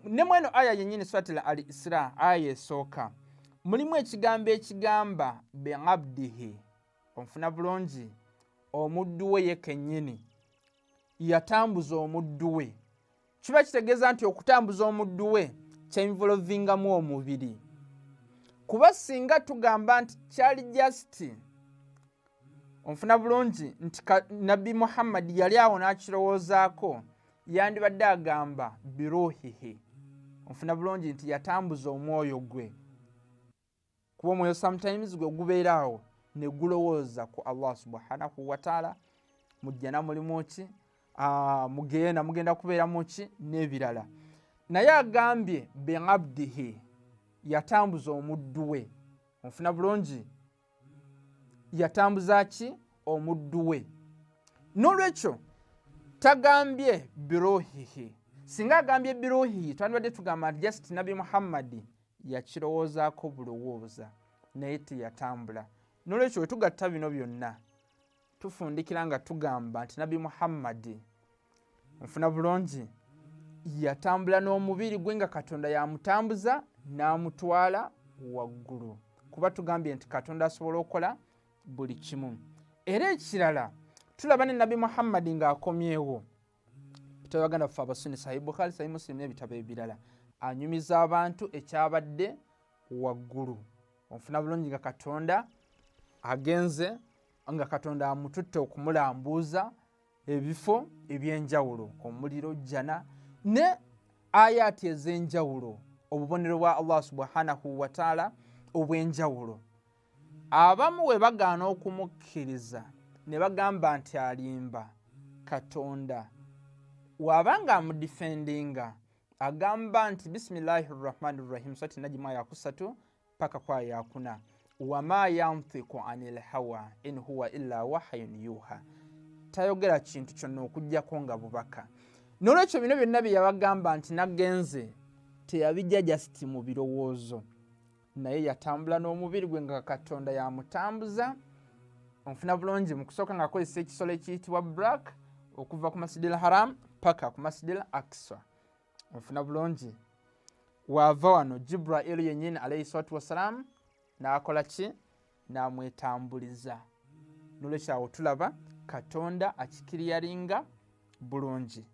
ne mweno aya yennyini suratul al-Isra aya esooka mulimu ekigambo ekigamba bi'abdihi, onfuna bulungi, omuddu we ye kennyini yatambuza omuddu we. Kiba kitegeeza nti okutambuza omuddu we kyenvolovingamu omubiri, kuba singa tugamba nti kyali just onfuna bulungi nti nabbi Muhammad yali awo n'akirowoozaako, yandibadde agamba biruhihi, onfuna bulungi nti yatambuza omwoyo gwe, kuba omwoyo sometimes gwe gubeera awo ne gulowooza ku Allah subhanahu wa ta'ala, mujjana mulimu ki, mugenda mugenda kubeera muki n'ebirala. Naye agambye bi'abdihi, yatambuza omuddu we, onfuna bulungi, yatambuza ki, omuddu we. N'olwekyo tagambye biruhihi. Singa agambye biruhihi twandibadde tugamba nti just nabbi Muhammad yakirowoozaako bulowooza naye teyatambula. N'olwekyo bwe tugatta bino byonna tufundikira nga tugamba nti nabbi Muhammad, onfuna bulungi, yatambula n'omubiri gwe nga Katonda yamutambuza n'amutwala waggulu, kuba tugambye nti Katonda asobola okukola buli kimu. Era ekirala tulaba ne nabbi Muhammad ng'akomyewo, tubaganda ffe abasunni Sahih Bukhari, Sahih Muslim n'ebitabo ebirala, anyumiza abantu ekyabadde waggulu, onfuna bulungi, nga Katonda agenze, nga Katonda amututte okumulambuuza ebifo eby'enjawulo, omuliro, jjana ne ayati ez'enjawulo, obubonero bwa Allah subhanahu wa ta'ala obw'enjawulo. Abamu we bagaana okumukkiriza ne bagamba nti alimba, Katonda wabanga amudifendinga agamba nti bismillahirrahmanirrahim, surati Najm aya 3 paka kwa aya 4, wama yantiku anil hawa in huwa illa wahyun yuha, tayogera kintu kyonna okuggyako nga bubaka. N'olwekyo bino byonna bye yabagamba nti nagenze teyabijja just mu birowoozo, naye yatambula n'omubiri gwe nga Katonda yamutambuza, onfuna bulungi, mu kusooka ng'akozesa ekisolo ekiyitibwa black okuva ku Masjidil Haram paka ku Masjidil Aqsa, onfuna bulungi. Waava wano Jibril yennyini alayhi salatu wassalam n'akola ki, n'amwetambuliza. N'olwekyo awo tulaba Katonda akikiriyalinga bulungi.